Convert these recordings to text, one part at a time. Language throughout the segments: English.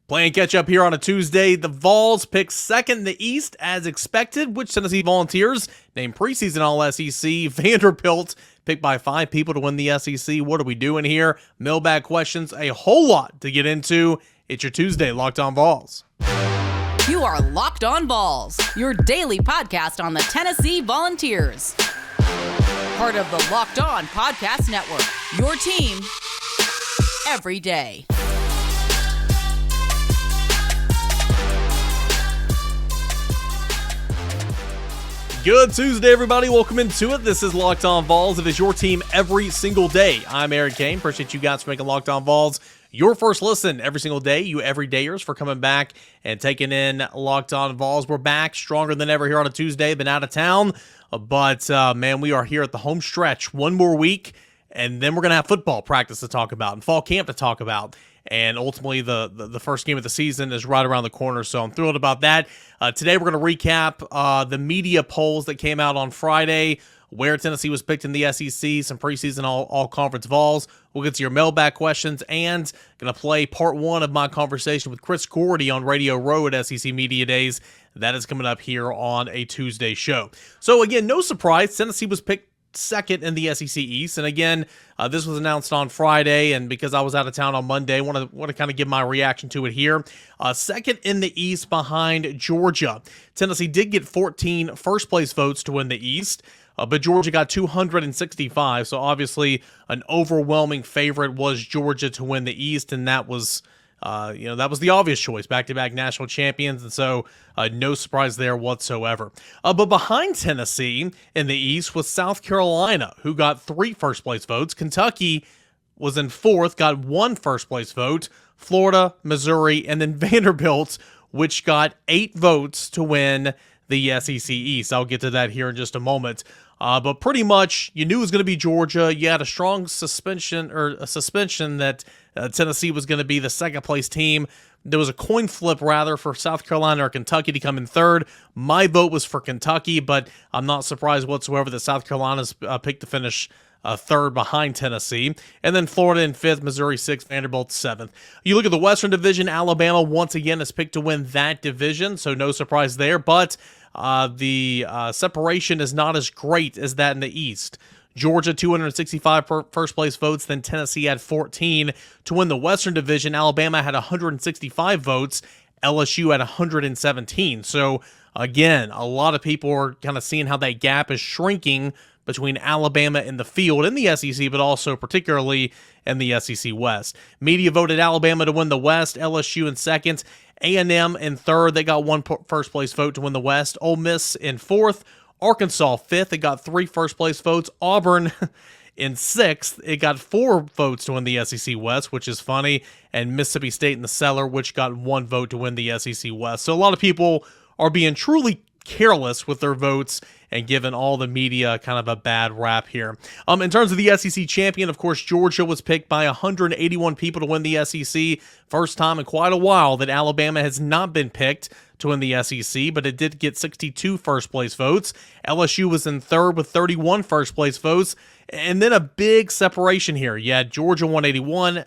Playing catch up here on a Tuesday, the Vols picked second in the East as expected, which Tennessee Volunteers named preseason All-SEC. Vanderbilt picked by 5 people to win the SEC. What are we doing here? Mailbag questions, a whole lot to get into. It's your Tuesday Locked On Vols. You are Locked On Vols, your daily podcast on the Tennessee Volunteers. Part of the Locked On Podcast Network, your team every day. Good Tuesday, everybody. Welcome into it. This is Locked On Vols. It is your team every single day. I'm Eric Kane. Appreciate you guys for making Locked On Vols your first listen every single day. You everydayers for coming back and taking in Locked On Vols. We're back stronger than ever here on a Tuesday. Been out of town, but man, we are here at the home stretch. One more week, and then we're going to have football practice to talk about and fall camp to talk about. And ultimately, the first game of the season is right around the corner, so I'm thrilled about that. Today, we're going to recap the media polls that came out on Friday, where Tennessee was picked in the SEC, some preseason all-conference Vols. We'll get to your mailbag questions, and going to play part 1 of my conversation with Chris Gordy on Radio Row at SEC Media Days. That is coming up here on a Tuesday show. So again, no surprise, Tennessee was picked second in the SEC East, and again, this was announced on Friday, and because I was out of town on Monday, want to kind of give my reaction to it here. Second in the East behind Georgia. Tennessee did get 14 first-place votes to win the East, but Georgia got 265, so obviously an overwhelming favorite was Georgia to win the East, and that was that was the obvious choice, back-to-back national champions, and so no surprise there whatsoever. But behind Tennessee in the East was South Carolina, who got 3 first-place votes. Kentucky was in 4th, got 1 first-place vote. Florida, Missouri, and then Vanderbilt, which got 8 votes to win the SEC East. I'll get to that here in just a moment. But pretty much, you knew it was going to be Georgia. You had a strong suspicion that Tennessee was going to be the second-place team. There was a coin flip, rather, for South Carolina or Kentucky to come in 3rd. My vote was for Kentucky, but I'm not surprised whatsoever that South Carolina's picked to finish 3rd behind Tennessee. And then Florida in 5th, Missouri 6th, Vanderbilt 7th. You look at the Western Division, Alabama once again is picked to win that division, so no surprise there. But the separation is not as great as that in the East. Georgia, 265 first-place votes, then Tennessee had 14. To win the Western Division, Alabama had 165 votes, LSU had 117. So, again, a lot of people are kind of seeing how that gap is shrinking between Alabama and the field in the SEC, but also particularly in the SEC West. Media voted Alabama to win the West, LSU in 2nd, A&M in 3rd. They got 1 first-place vote to win the West. Ole Miss in 4th. Arkansas 5th. It got 3 first-place votes. Auburn in 6th. It got 4 votes to win the SEC West, which is funny. And Mississippi State in the cellar, which got 1 vote to win the SEC West. So a lot of people are being truly careless with their votes and giving all the media kind of a bad rap here. In terms of the SEC champion, of course, Georgia was picked by 181 people to win the SEC. First time in quite a while that Alabama has not been picked to win the SEC, but it did get 62 first-place votes. LSU was in 3rd with 31 first-place votes, and then a big separation here. You had Georgia 181,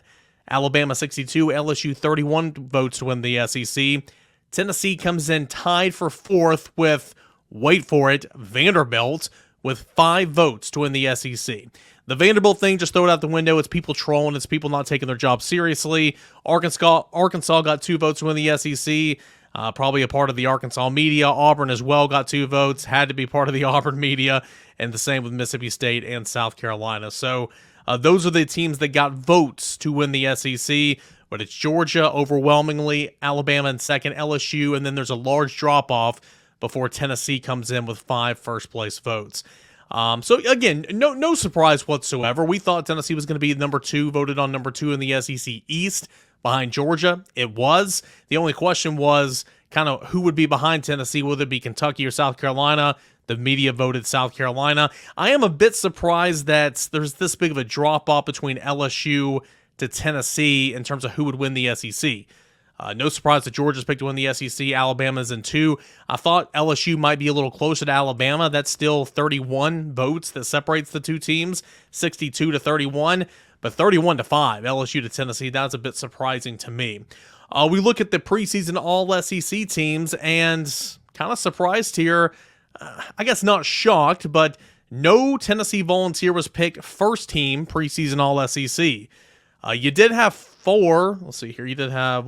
Alabama 62, LSU 31 votes to win the SEC. Tennessee comes in tied for 4th with, wait for it, Vanderbilt with 5 votes to win the SEC. The Vanderbilt thing, just throw it out the window. It's people trolling. It's people not taking their job seriously. Arkansas got 2 votes to win the SEC. Probably a part of the Arkansas media. Auburn as well got 2 votes. Had to be part of the Auburn media. And the same with Mississippi State and South Carolina. So those are the teams that got votes to win the SEC. But it's Georgia overwhelmingly, Alabama in 2nd, LSU, and then there's a large drop-off before Tennessee comes in with 5 first-place votes. So, again, no surprise whatsoever. We thought Tennessee was going to be number 2, voted on number 2 in the SEC East behind Georgia. It was. The only question was kind of who would be behind Tennessee, whether it be Kentucky or South Carolina. The media voted South Carolina. I am a bit surprised that there's this big of a drop-off between LSU to Tennessee in terms of who would win the SEC. No surprise that Georgia's picked to win the SEC. Alabama's in 2. I thought LSU might be a little closer to Alabama. That's still 31 votes that separates the two teams, 62 to 31, but 31 to 5, LSU to Tennessee. That's a bit surprising to me. We look at the preseason All-SEC teams and kind of surprised here. I guess not shocked, but no Tennessee Volunteer was picked first team preseason All-SEC. You did have four. Let's see here. You did have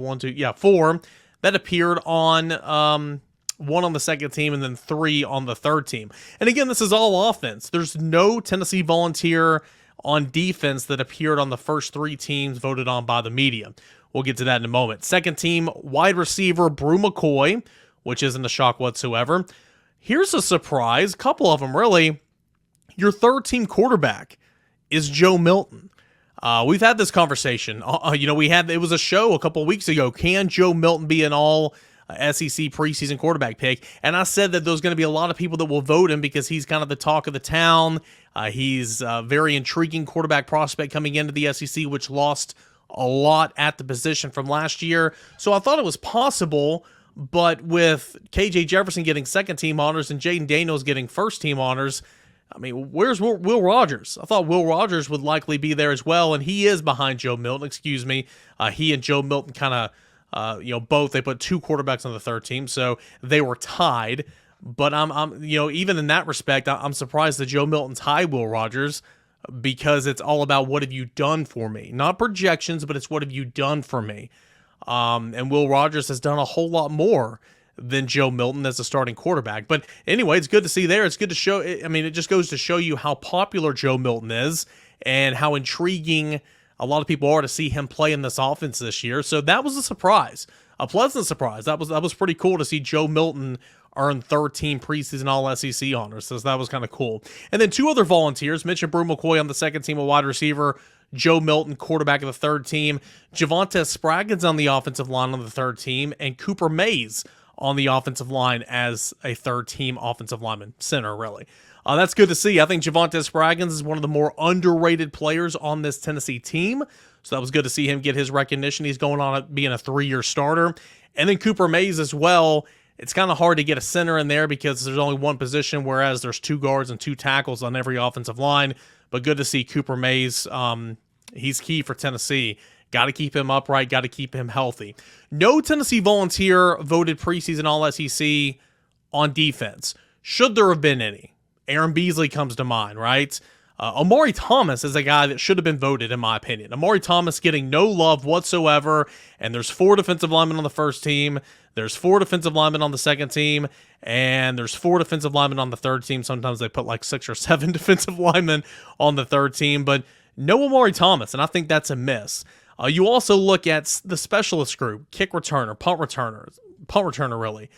four that appeared on one on the second team and then three on the third team. And again, this is all offense. There's no Tennessee Volunteer on defense that appeared on the first three teams voted on by the media. We'll get to that in a moment. Second team, wide receiver Brew McCoy, which isn't a shock whatsoever. Here's a surprise, couple of them really. Your third team quarterback is Joe Milton. We've had this conversation. It was a show a couple of weeks ago. Can Joe Milton be an all-SEC preseason quarterback pick? And I said that there's going to be a lot of people that will vote him because he's kind of the talk of the town. He's a very intriguing quarterback prospect coming into the SEC, which lost a lot at the position from last year. So I thought it was possible, but with KJ Jefferson getting second team honors and Jaden Daniels getting first team honors, I mean, where's Will Rogers? I thought Will Rogers would likely be there as well, and he is behind Joe Milton. He and Joe Milton kind of, both, they put two quarterbacks on the third team, so they were tied. But I'm even in that respect, I'm surprised that Joe Milton's high Will Rogers, because it's all about what have you done for me, not projections, but it's what have you done for me. And Will Rogers has done a whole lot more than Joe Milton as a starting quarterback. But anyway, it's good to see there. It's good to show. I mean, it just goes to show you how popular Joe Milton is and how intriguing a lot of people are to see him play in this offense this year. So that was a surprise, a pleasant surprise. That was pretty cool to see Joe Milton earn third team preseason All-SEC honors. So that was kind of cool. And then two other volunteers, mentioned Brew McCoy on the second team, a wide receiver, Joe Milton, quarterback of the third team, Javonte Spraggins on the offensive line on the third team, and Cooper Mays on the offensive line as a third-team offensive lineman, center, really. That's good to see. I think Javonte Spraggins is one of the more underrated players on this Tennessee team, so that was good to see him get his recognition. He's going on being a 3-year starter. And then Cooper Mays as well. It's kind of hard to get a center in there because there's only one position, whereas there's two guards and two tackles on every offensive line. But good to see Cooper Mays. He's key for Tennessee. Got to keep him upright, got to keep him healthy. No Tennessee Volunteer voted preseason All-SEC on defense. Should there have been any? Aaron Beasley comes to mind, right? Amari Thomas is a guy that should have been voted, in my opinion. Amari Thomas getting no love whatsoever, and there's 4 defensive linemen on the first team, there's 4 defensive linemen on the second team, and there's 4 defensive linemen on the third team. Sometimes they put like 6 or 7 defensive linemen on the third team, but no Amari Thomas, and I think that's a miss. You also look at the specialist group, kick returner, punt returner really.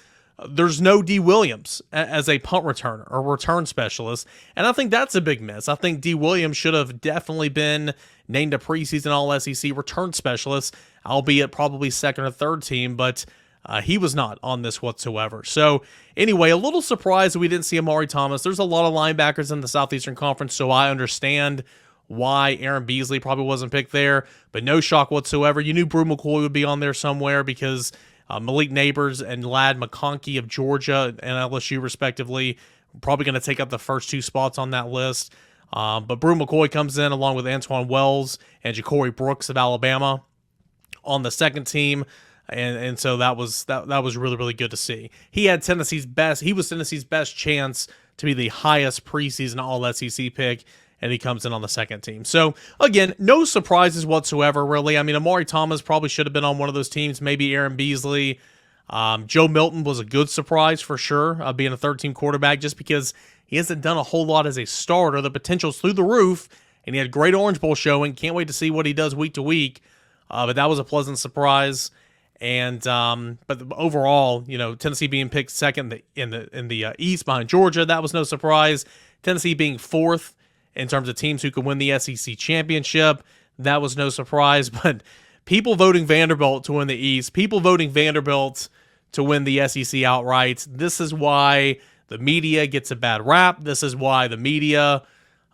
There's no D. Williams as a punt returner or return specialist, and I think that's a big miss. I think D. Williams should have definitely been named a preseason All-SEC return specialist, albeit probably second or third team, but he was not on this whatsoever. So anyway, a little surprised that we didn't see Amari Thomas. There's a lot of linebackers in the Southeastern Conference, so I understand why Aaron Beasley probably wasn't picked there, but no shock whatsoever. You knew Brew McCoy would be on there somewhere because Malik Neighbors and Ladd McConkey of Georgia and LSU, respectively, probably going to take up the first 2 spots on that list. But Brew McCoy comes in along with Antoine Wells and Ja'Cory Brooks of Alabama on the second team. And so that was really, really good to see. He was Tennessee's best chance to be the highest preseason All-SEC pick, and he comes in on the second team. So, again, no surprises whatsoever, really. I mean, Amari Thomas probably should have been on one of those teams, maybe Aaron Beasley. Joe Milton was a good surprise for sure, being a third-team quarterback, just because he hasn't done a whole lot as a starter. The potential's through the roof, and he had a great Orange Bowl showing. Can't wait to see what he does week to week. But that was a pleasant surprise. And but overall, Tennessee being picked second in the East behind Georgia, that was no surprise. Tennessee being fourth in terms of teams who could win the SEC championship, that was no surprise. But people voting Vanderbilt to win the East, people voting Vanderbilt to win the SEC outright. This is why the media gets a bad rap. This is why the media,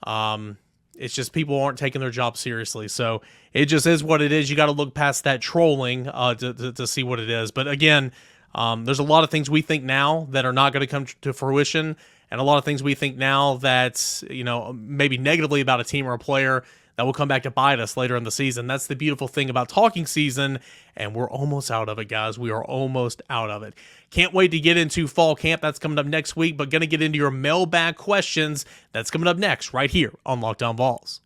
it's just people aren't taking their job seriously. So it just is what it is. You got to look past that trolling to see what it is. But again, there's a lot of things we think now that are not going to come to fruition, and a lot of things we think now that, maybe negatively about a team or a player that will come back to bite us later in the season. That's the beautiful thing about talking season, and we're almost out of it, guys. We are almost out of it. Can't wait to get into fall camp. That's coming up next week, but going to get into your mailbag questions. That's coming up next right here on Locked On Vols.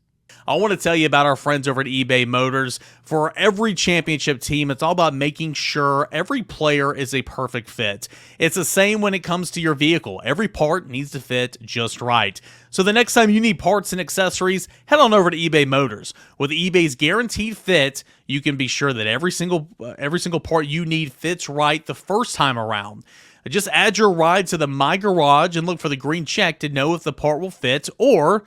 I want to tell you about our friends over at eBay Motors. For every championship team, it's all about making sure every player is a perfect fit. It's the same when it comes to your vehicle. Every part needs to fit just right. So the next time you need parts and accessories, head on over to eBay Motors. With eBay's guaranteed fit, you can be sure that every single part you need fits right the first time around. Just add your ride to the My Garage and look for the green check to know if the part will fit or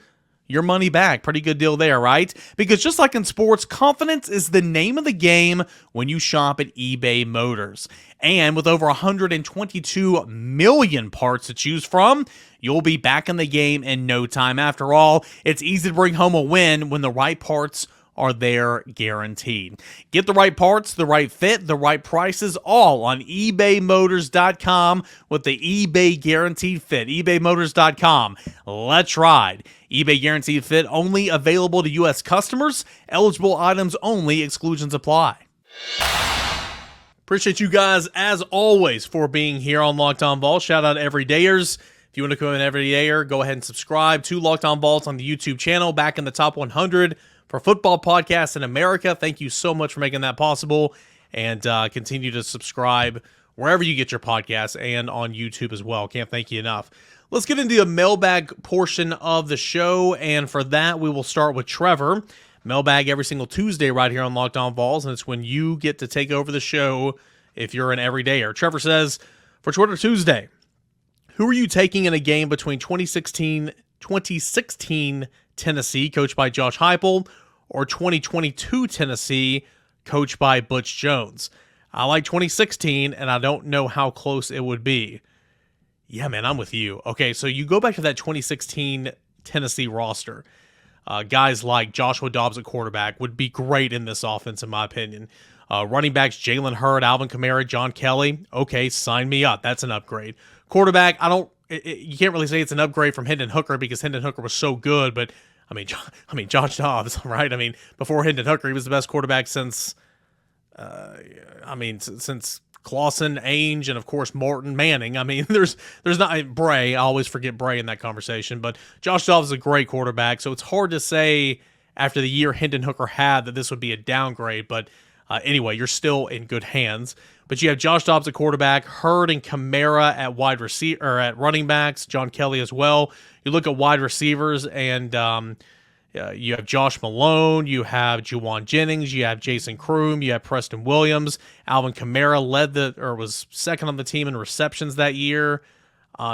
your money back. Pretty good deal there, right? Because just like in sports, confidence is the name of the game when you shop at eBay Motors. And with over 122 million parts to choose from, you'll be back in the game in no time. After all, it's easy to bring home a win when the right parts are there guaranteed. Get the right parts, the right fit, the right prices, all on ebaymotors.com with the eBay Guaranteed Fit. ebaymotors.com. Let's ride. eBay Guaranteed Fit only available to U.S. customers. Eligible items only. Exclusions apply. Appreciate you guys, as always, for being here on Locked On Vols. Shout out to Everydayers. If you want to come in Everydayer, go ahead and subscribe to Locked On Vols on the YouTube channel. Back in the top 100 for football podcasts in America. Thank you so much for making that possible. And continue to subscribe wherever you get your podcasts and on YouTube as well. Can't thank you enough. Let's get into a mailbag portion of the show. And for that, we will start with Trevor. Mailbag every single Tuesday right here on Locked On Vols. And it's when you get to take over the show if you're an everydayer. Trevor says, for Twitter Tuesday, who are you taking in a game between 2016 Tennessee, coached by Josh Heupel, or 2022 Tennessee, coached by Butch Jones? I like 2016, and I don't know how close it would be. Yeah, man, I'm with you. Okay, so you go back to that 2016 Tennessee roster. Guys like Joshua Dobbs at quarterback would be great in this offense, in my opinion. Running backs, Jalen Hurd, Alvin Kamara, John Kelly. Okay, sign me up. That's an upgrade. Quarterback, you can't really say it's an upgrade from Hendon Hooker because Hendon Hooker was so good, but I mean, Josh Dobbs, right? I mean, before Hendon Hooker, he was the best quarterback since Clausen, Ainge, and of course Morton, Manning. I mean, there's not Bray. I always forget Bray in that conversation, but Josh Dobbs is a great quarterback, so it's hard to say after the year Hendon Hooker had that this would be a downgrade. But anyway, you're still in good hands. But you have Josh Dobbs at quarterback, Hurd and Kamara at wide receiver or at running backs, John Kelly as well. You look at wide receivers, and you have Josh Malone, you have Juwan Jennings, you have Jason Kroom, you have Preston Williams. Alvin Kamara was second on the team in receptions that year.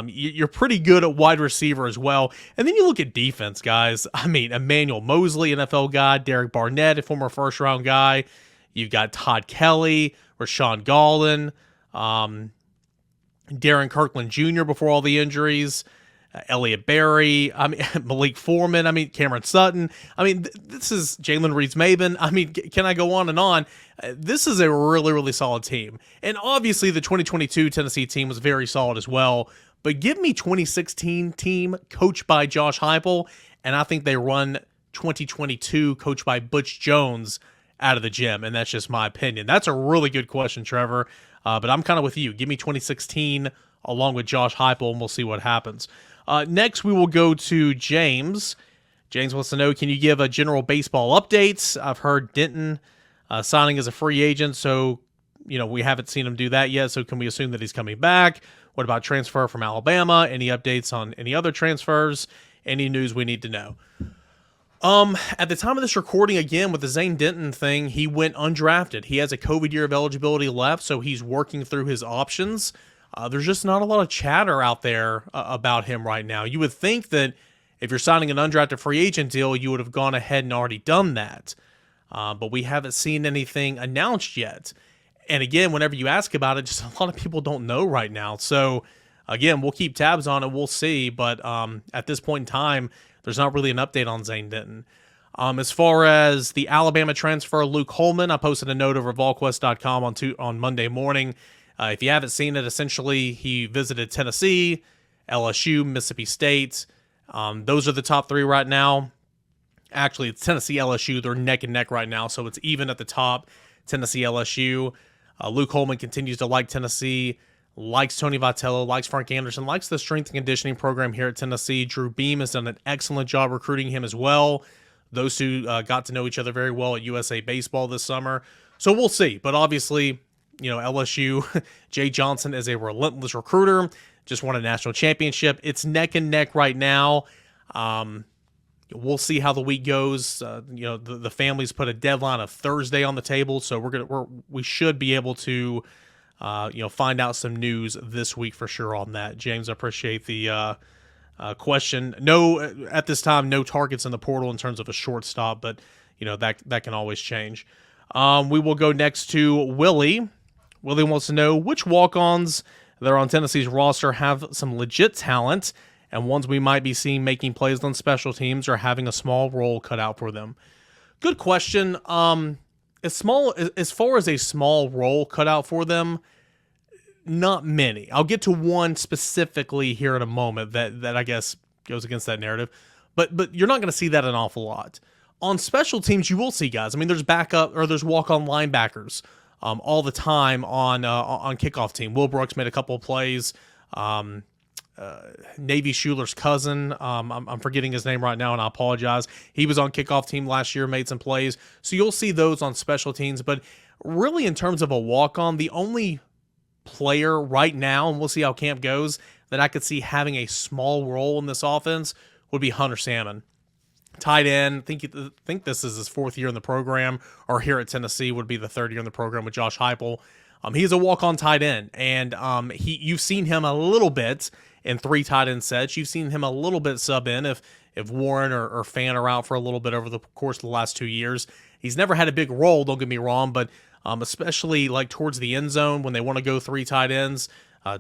You're pretty good at wide receiver as well. And then you look at defense, guys. I mean, Emmanuel Mosley, NFL guy, Derek Barnett, a former first-round guy. You've got Todd Kelly, Rashawn Golden, Darren Kirkland Jr. before all the injuries, Elliott Berry, Malik Foreman, Cameron Sutton. This is Jalen Reeves-Maben. Can I go on and on? This is a really, really solid team. And obviously the 2022 Tennessee team was very solid as well. But give me 2016 team coached by Josh Heupel, and I think they run 2022 coached by Butch Jones out of the gym, and that's just my opinion. That's a really good question, Trevor, but I'm kind of with you. Give me 2016 along with Josh Heupel, and we'll see what happens. Next, we will go to James. James wants to know, can you give a general baseball updates? I've heard Denton signing as a free agent, so we haven't seen him do that yet, so can we assume that he's coming back? What about transfer from Alabama? Any updates on any other transfers? Any news we need to know? At the time of this recording, again, with the Zane Denton thing, he went undrafted. He has a COVID year of eligibility left, so he's working through his options. There's just not a lot of chatter out there about him right now. You would think that if you're signing an undrafted free agent deal, you would have gone ahead and already done that. But we haven't seen anything announced yet. And again, whenever you ask about it, just a lot of people don't know right now. So again, we'll keep tabs on it. We'll see. But at this point in time, there's not really an update on Zane Denton. As far as the Alabama transfer, Luke Holman, I posted a note over volquest.com on Monday morning. If you haven't seen it, essentially he visited Tennessee, LSU, Mississippi State. Those are the top three right now. Actually, it's Tennessee LSU. They're neck and neck right now, so it's even at the top. Tennessee LSU. Luke Holman continues to like Tennessee, likes Tony Vitello, likes Frank Anderson, likes the strength and conditioning program here at Tennessee. Drew Beam has done an excellent job recruiting him as well. Those two got to know each other very well at USA Baseball this summer. So we'll see. But obviously, LSU, Jay Johnson is a relentless recruiter, just won a national championship. It's neck and neck right now. We'll see how the week goes. The families put a deadline of Thursday on the table, so we should be able to, find out some news this week for sure on that. James, I appreciate the question. No, at this time, no targets in the portal in terms of a shortstop, but that can always change. We will go next to Willie. Willie wants to know which walk-ons that are on Tennessee's roster have some legit talent, and ones we might be seeing making plays on special teams or having a small role cut out for them. Good question. As far as a small role cut out for them, not many. I'll get to one specifically here in a moment that I guess goes against that narrative, but you're not going to see that an awful lot. On special teams, you will see guys. I mean, there's there's walk-on linebackers all the time on kickoff team. Will Brooks made a couple of plays. Navy Schuler's cousin, I'm forgetting his name right now, and I apologize. He was on kickoff team last year, made some plays. So you'll see those on special teams. But really, in terms of a walk-on, the only player right now, and we'll see how camp goes, that I could see having a small role in this offense would be Hunter Salmon. Tight end, think this is his fourth year in the program, or here at Tennessee would be the third year in the program with Josh Heupel. He is a walk-on tight end, and you've seen him a little bit in 3 tight end sets. You've seen him a little bit sub in if Warren or Fan are out for a little bit over the course of the last 2 years. He's never had a big role, don't get me wrong, but especially like towards the end zone when they want to go 3 tight ends,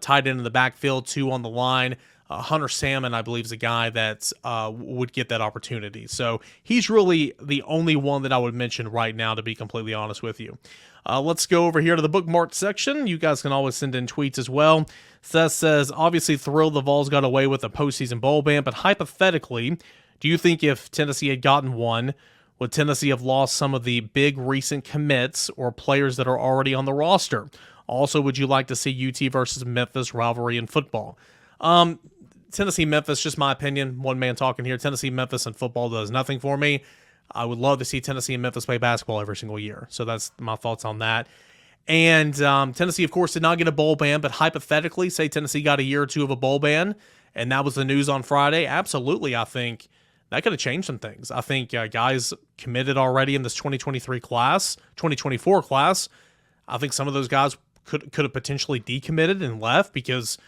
tight end in the backfield, 2 on the line. Hunter Salmon, I believe, is a guy that would get that opportunity. So he's really the only one that I would mention right now, to be completely honest with you. Let's go over here to the bookmarked section. You guys can always send in tweets as well. Seth says, obviously thrilled the Vols got away with a postseason bowl ban, but hypothetically, do you think if Tennessee had gotten one, would Tennessee have lost some of the big recent commits or players that are already on the roster? Also, would you like to see UT versus Memphis rivalry in football? Tennessee-Memphis, just my opinion, one man talking here. Tennessee-Memphis in football does nothing for me. I would love to see Tennessee and Memphis play basketball every single year. So that's my thoughts on that. And Tennessee, of course, did not get a bowl ban, but hypothetically, say Tennessee got a year or 2 of a bowl ban, and that was the news on Friday, absolutely, I think that could have changed some things. I think guys committed already in this 2024 class. I think some of those guys could have potentially decommitted and left because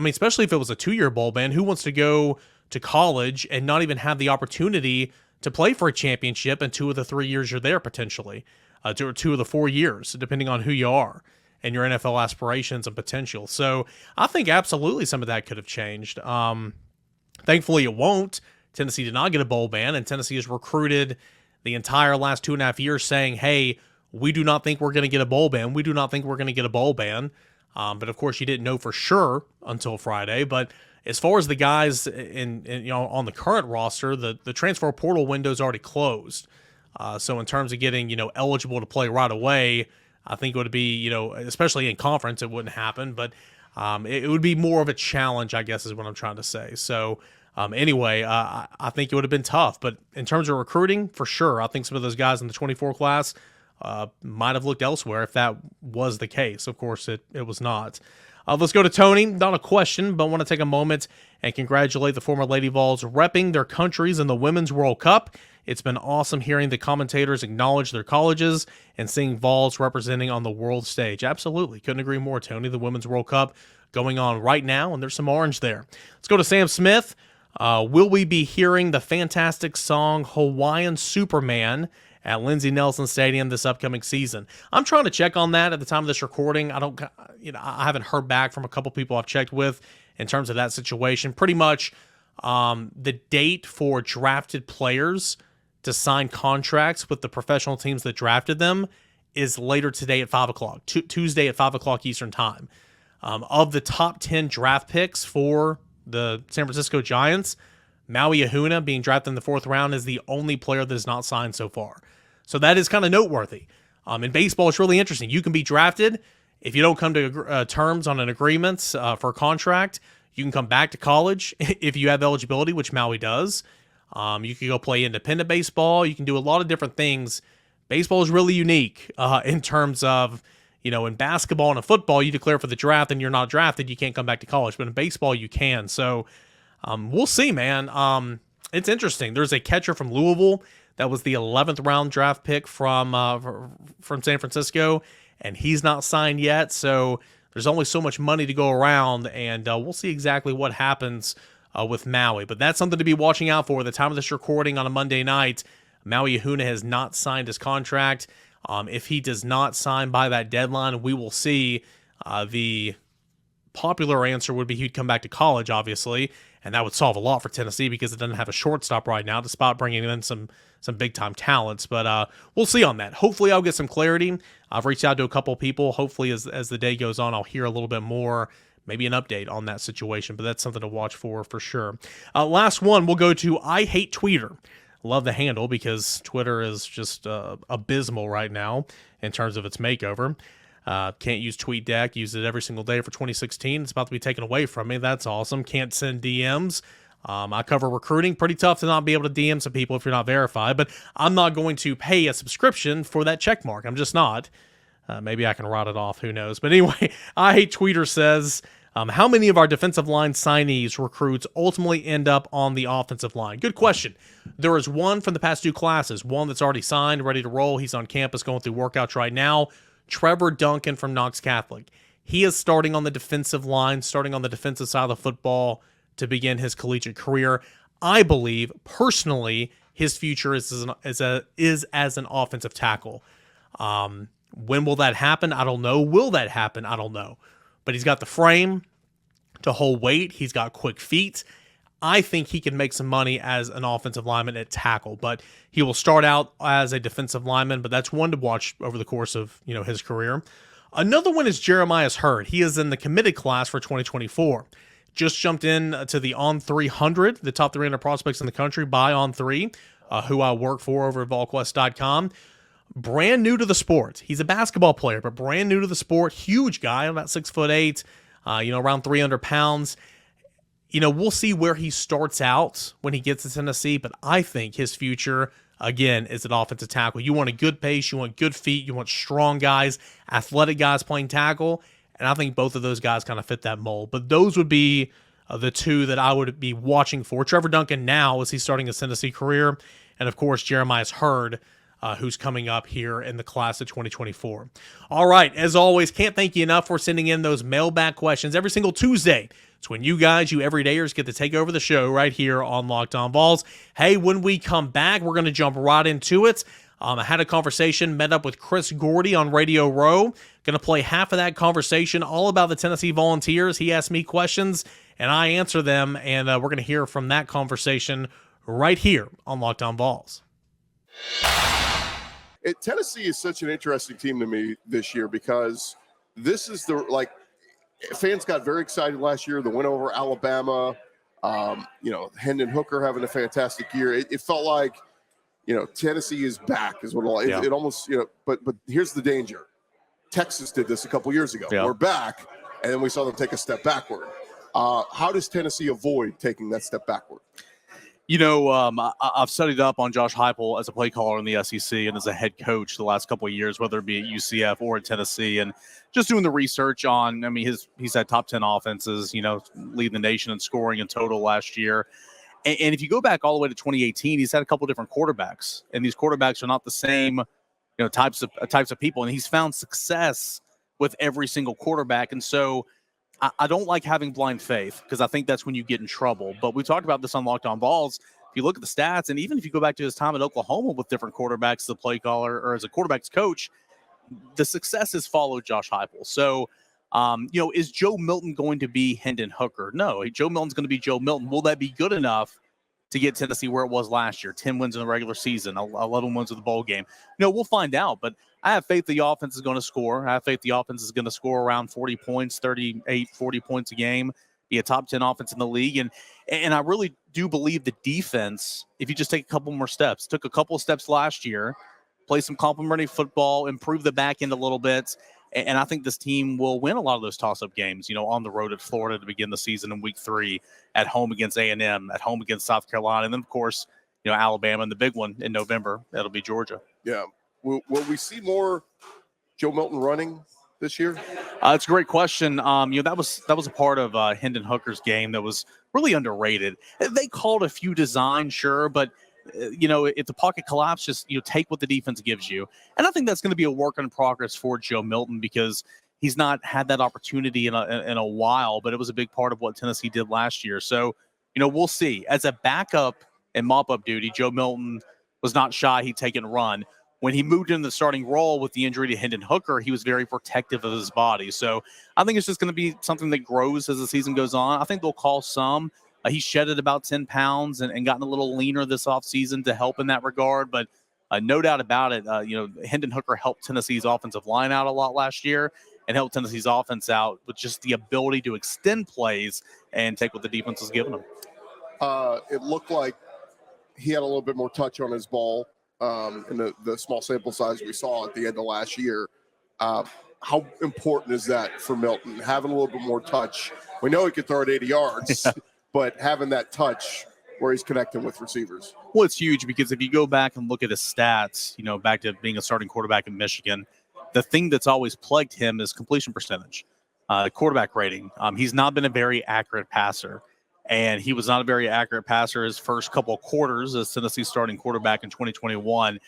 especially if it was a 2-year bowl ban, who wants to go to college and not even have the opportunity to play for a championship in 2 of the 3 years you're there potentially, or 2 of the 4 years, depending on who you are and your NFL aspirations and potential. So I think absolutely some of that could have changed. Thankfully it won't. Tennessee did not get a bowl ban, and Tennessee has recruited the entire last 2.5 years saying, hey, we do not think we're going to get a bowl ban. We do not think we're going to get a bowl ban. But of course you didn't know for sure until Friday. But as far as the guys on the current roster, the transfer portal window is already closed. So in terms of getting, eligible to play right away, I think it would be, especially in conference, it wouldn't happen, but it would be more of a challenge, I guess is what I'm trying to say. So anyway, I think it would have been tough, but in terms of recruiting, for sure, I think some of those guys in the 24 class might have looked elsewhere if that was the case. Of course, it was not. Let's go to Tony. Not a question, but want to take a moment and congratulate the former Lady Vols repping their countries in the Women's World Cup. It's been awesome hearing the commentators acknowledge their colleges and seeing Vols representing on the world stage. Absolutely. Couldn't agree more, Tony. The Women's World Cup going on right now, and there's some orange there. Let's go to Sam Smith. Will we be hearing the fantastic song Hawaiian Superman at Lindsey Nelson Stadium this upcoming season? I'm trying to check on that at the time of this recording. I haven't heard back from a couple people I've checked with in terms of that situation. Pretty much the date for drafted players to sign contracts with the professional teams that drafted them is later today at 5 o'clock, Tuesday at 5 o'clock Eastern time. Of the top 10 draft picks for the San Francisco Giants, Maui Ahuna, being drafted in the 4th round, is the only player that is not signed so far. So that is kind of noteworthy. In baseball, it's really interesting. You can be drafted. If you don't come to terms on an agreement for a contract, you can come back to college if you have eligibility, which Maui does. You can go play independent baseball. You can do a lot of different things. Baseball is really unique in terms of, in basketball and in football, you declare for the draft and you're not drafted, you can't come back to college. But in baseball, you can. So we'll see, man. It's interesting. There's a catcher from Louisville that was the 11th round draft pick from San Francisco, and he's not signed yet. So there's only so much money to go around, and we'll see exactly what happens with Maui. But that's something to be watching out for. At the time of this recording on a Monday night, Maui Ahuna has not signed his contract. If he does not sign by that deadline, we will see. The popular answer would be he'd come back to college, obviously, and that would solve a lot for Tennessee because it doesn't have a shortstop right now, despite bringing in some big-time talents. But we'll see on that. Hopefully I'll get some clarity. I've reached out to a couple people. Hopefully as the day goes on, I'll hear a little bit more, maybe an update on that situation. But that's something to watch for sure. Last one, we'll go to I Hate Tweeter. Love the handle because Twitter is just abysmal right now in terms of its makeover. Can't use TweetDeck. Used it every single day for 2016. It's about to be taken away from me. That's awesome. Can't send DMs. I cover recruiting. Pretty tough to not be able to DM some people if you're not verified, but I'm not going to pay a subscription for that check mark. I'm just not. Maybe I can rot it off. Who knows? But anyway, I Hate Tweeter says, how many of our defensive line signees recruits ultimately end up on the offensive line? Good question. There is one from the past 2 classes, one that's already signed, ready to roll. He's on campus going through workouts right now. Trevor Duncan from Knox Catholic. He is starting on the defensive line, starting on the defensive side of the football to begin his collegiate career. I believe, personally, his future is as an offensive tackle. When will that happen? I don't know. Will that happen? I don't know. But he's got the frame to hold weight. He's got quick feet. I think he can make some money as an offensive lineman at tackle, but he will start out as a defensive lineman, but that's one to watch over the course of, his career. Another one is Jeremiah Hurd. He is in the committed class for 2024. Just jumped in to the On 300, the top 300 prospects in the country by On 3, who I work for over at VolQuest.com. Brand new to the sport. He's a basketball player, but brand new to the sport. Huge guy, about 6'8", around 300 pounds. We'll see where he starts out when he gets to Tennessee, but I think his future, again, is an offensive tackle. You want a good pace, you want good feet, you want strong guys, athletic guys playing tackle, and I think both of those guys kind of fit that mold. But those would be the 2 that I would be watching for. Trevor Duncan now, as he's starting his Tennessee career, and of course, Jeremiah Hurd, who's coming up here in the class of 2024. All right, as always, can't thank you enough for sending in those mailbag questions every single Tuesday. It's when you guys, you everydayers, get to take over the show right here on Locked On Vols. Hey, when we come back, we're going to jump right into it. I had a conversation, met up with Chris Gordy on Radio Row. Going to play half of that conversation all about the Tennessee Volunteers. He asked me questions, and I answer them, and we're going to hear from that conversation right here on Locked On Vols. Tennessee is such an interesting team to me this year because this is fans got very excited last year. The win over Alabama, Hendon Hooker having a fantastic year. It felt like, Tennessee is back is what it almost, but here's the danger. Texas did this a couple years ago. Yeah. We're back, and then we saw them take a step backward. How does Tennessee avoid taking that step backward? I've studied up on Josh Heupel as a play caller in the SEC and as a head coach the last couple of years, whether it be at UCF or at Tennessee, and just doing the research on, he's had top 10 offenses, leading the nation in scoring in total last year. And if you go back all the way to 2018, he's had a couple of different quarterbacks, and these quarterbacks are not the same, types of people. And he's found success with every single quarterback. And so I don't like having blind faith because I think that's when you get in trouble. But we talked about this on Locked On Vols. If you look at the stats, and even if you go back to his time at Oklahoma with different quarterbacks, the play caller or as a quarterback's coach, the success has followed Josh Heupel. So, is Joe Milton going to be Hendon Hooker? No, Joe Milton's going to be Joe Milton. Will that be good enough to get Tennessee where it was last year? 10 wins in the regular season, 11 wins in the bowl game. We'll find out, but I have faith the offense is going to score. I have faith the offense is going to score around 40 points, 38, 40 points a game. be a top 10 offense in the league. And I really do believe the defense, if you just take a couple more steps, took a couple of steps last year, play some complementary football, improve the back end a little bit. And I think this team will win a lot of those toss-up games, on the road at Florida to begin the season in week 3, at home against A&M, at home against South Carolina, and then, of course, Alabama, and the big one in November, that'll be Georgia. Yeah. Will we see more Joe Milton running this year? It's a great question. That was a part of Hendon Hooker's game that was really underrated. They called a few designs, sure, but if the pocket collapse, just take what the defense gives you. And I think that's going to be a work in progress for Joe Milton because he's not had that opportunity in a while, but it was a big part of what Tennessee did last year. So, we'll see. As a backup and mop-up duty, Joe Milton was not shy. He'd take it and run. When he moved into the starting role with the injury to Hendon Hooker, he was very protective of his body. So I think it's just going to be something that grows as the season goes on. I think they'll call some. He shedded about 10 pounds and gotten a little leaner this offseason to help in that regard. But no doubt about it, Hendon Hooker helped Tennessee's offensive line out a lot last year and helped Tennessee's offense out with just the ability to extend plays and take what the defense was giving them. It looked like he had a little bit more touch on his ball in the small sample size we saw at the end of last year. How important is that for Milton, having a little bit more touch? We know he can throw it 80 yards, but having that touch where he's connecting with receivers. Well, it's huge because if you go back and look at his stats, back to being a starting quarterback in Michigan, the thing that's always plagued him is completion percentage, quarterback rating. He's not been a very accurate passer. And he was not a very accurate passer his first couple of quarters as Tennessee's starting quarterback in 2021.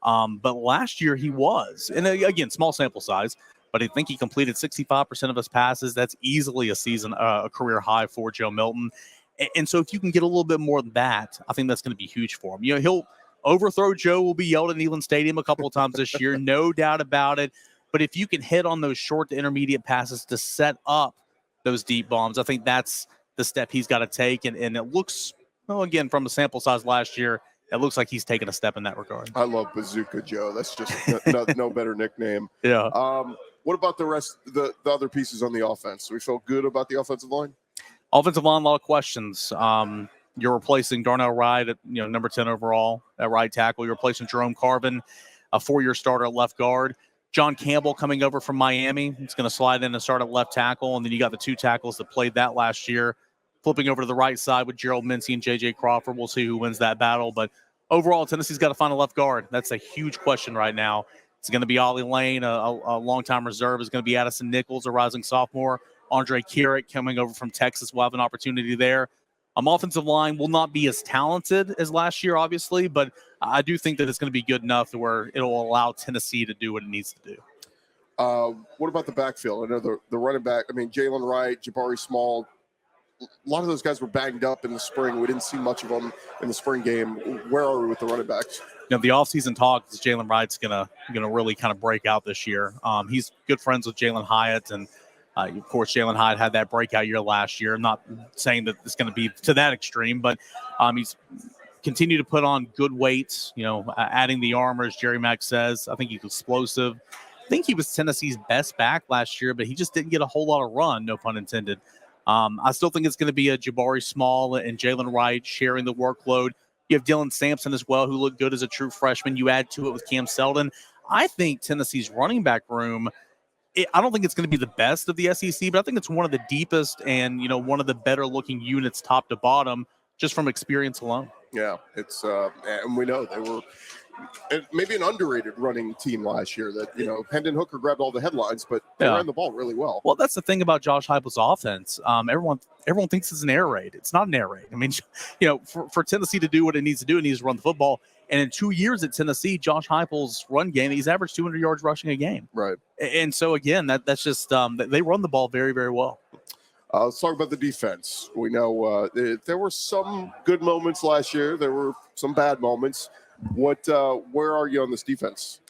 But last year he was. And again, small sample size, but I think he completed 65% of his passes. That's easily a career high for Joe Milton. And so if you can get a little bit more than that, I think that's going to be huge for him. He'll overthrow Joe will be yelled at Neyland Stadium a couple of times this year, no doubt about it. But if you can hit on those short to intermediate passes to set up those deep bombs, I think that's the step he's got to take. And it looks, again, from the sample size last year, it looks like he's taken a step in that regard. I love Bazooka Joe. That's just no better nickname. Yeah. What about the rest, the other pieces on the offense? Do we feel good about the offensive line? Offensive line, a lot of questions. You're replacing Darnell Wright at number 10 overall at right tackle. You're replacing Jerome Carvin, a 4-year starter at left guard. John Campbell coming over from Miami. He's going to slide in and start at left tackle. And then you got the 2 tackles that played that last year. Flipping over to the right side with Gerald Mincy and J.J. Crawford. We'll see who wins that battle. But overall, Tennessee's got to find a left guard. That's a huge question right now. It's going to be Ollie Lane, a longtime reserve. It's going to be Addison Nichols, a rising sophomore. Andre Carrick coming over from Texas will have an opportunity there. Offensive line will not be as talented as last year, obviously, but I do think that it's going to be good enough to where it'll allow Tennessee to do what it needs to do. What about the backfield? I know the running back, Jalen Wright, Jabari Small, a lot of those guys were banged up in the spring. We didn't see much of them in the spring game. Where are we with the running backs? The offseason talk is Jalen Wright's gonna really kind of break out this year. He's good friends with Jalen Hyatt, and of course Jalen Hyatt had that breakout year last year. I'm not saying that it's going to be to that extreme, but he's continued to put on good weights. Adding the armor, as Jerry Mack says. I think he's explosive. I think he was Tennessee's best back last year, but he just didn't get a whole lot of run, no pun intended. I still think it's going to be a Jabari Small and Jalen Wright sharing the workload. You have Dylan Sampson as well, who looked good as a true freshman. You add to it with Cam Selden. I think Tennessee's running back room, I don't think it's going to be the best of the SEC, but I think it's one of the deepest and, one of the better looking units top to bottom, just from experience alone. Yeah, it's and we know they were maybe an underrated running team last year that, Hendon Hooker grabbed all the headlines, but they ran the ball really well. Well, that's the thing about Josh Heupel's offense. Everyone thinks it's an air raid. It's not an air raid. For Tennessee to do what it needs to do, it needs to run the football. And in 2 years at Tennessee, Josh Heupel's run game, he's averaged 200 yards rushing a game. Right. And so, again, that's just they run the ball very, very well. Let's talk about the defense. We know there were some good moments last year. There were some bad moments. Where are you on this defense?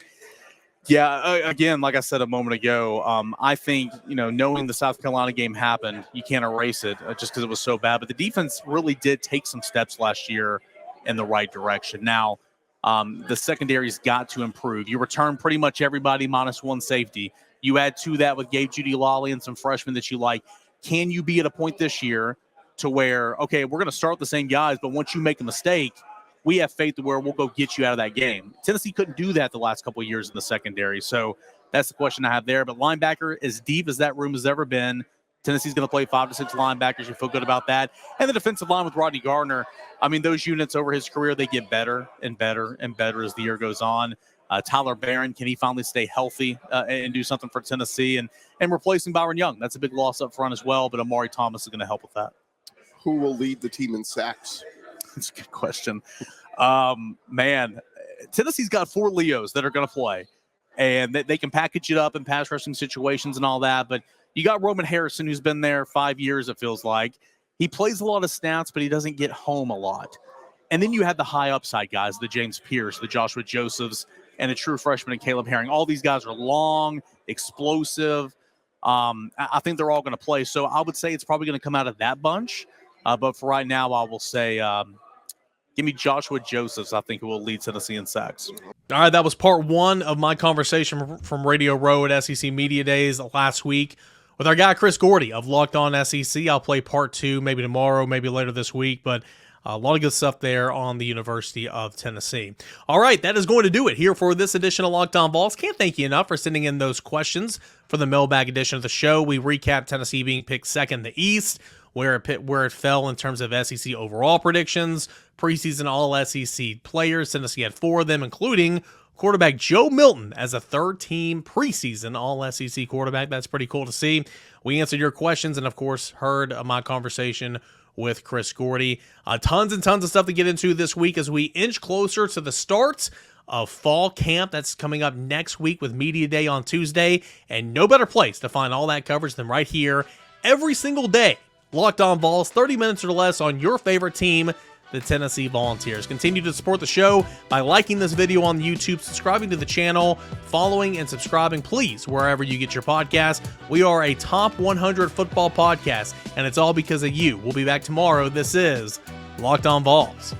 Yeah, again, like I said a moment ago, I think, knowing the South Carolina game happened, you can't erase it just because it was so bad. But the defense really did take some steps last year in the right direction. Now, the secondary's got to improve. You return pretty much everybody minus one safety. You add to that with Gabe Judy Lawley and some freshmen that you like. can you be at a point this year to where, okay, we're going to start with the same guys, but once you make a mistake, we have faith to where we'll go get you out of that game. Tennessee couldn't do that the last couple of years in the secondary. So that's the question I have there. But linebacker, as deep as that room has ever been, Tennessee's going to play 5 to 6 linebackers. You feel good about that. And the defensive line with Rodney Gardner, I mean, those units over his career, they get better and better and better as the year goes on. Tyler Barron, can he finally stay healthy and do something for Tennessee? And replacing Byron Young, that's a big loss up front as well, but Amari Thomas is going to help with that. Who will lead the team in sacks? That's a good question. Man, Tennessee's got 4 Leos that are going to play, and they can package it up in pass rushing situations and all that. But you got Roman Harrison, who's been there 5 years, it feels like. He plays a lot of snaps, but he doesn't get home a lot. And then you have the high upside guys, the James Pierce, the Joshua Josephs, and a true freshman, and Caleb Herring. All these guys are long, explosive. I think they're all going to play. So I would say it's probably going to come out of that bunch. But for right now, I will say give me Joshua Josephs. I think it will lead Tennessee in sacks. All right, that was part 1 of my conversation from Radio Row at SEC Media Days last week with our guy Chris Gordy of Locked On SEC. I'll play part 2 maybe tomorrow, maybe later this week, but a lot of good stuff there on the University of Tennessee. All right, that is going to do it here for this edition of Locked On Vols. Can't thank you enough for sending in those questions for the mailbag edition of the show. We recap Tennessee being picked second in the East, where it fell in terms of SEC overall predictions, preseason all-SEC players. Tennessee had 4 of them, including quarterback Joe Milton as a third-team preseason all-SEC quarterback. That's pretty cool to see. We answered your questions and, of course, heard my conversation with Chris Gordy. Tons and tons of stuff to get into this week as we inch closer to the start of fall camp. That's coming up next week with Media Day on Tuesday, and no better place to find all that coverage than right here every single day. Locked On Vols, 30 minutes or less on your favorite team, the Tennessee Volunteers. Continue to support the show by liking this video on YouTube, subscribing to the channel, following and subscribing, please, wherever you get your podcast. We are a top 100 football podcast, and it's all because of you. We'll be back tomorrow. This is Locked On Vols.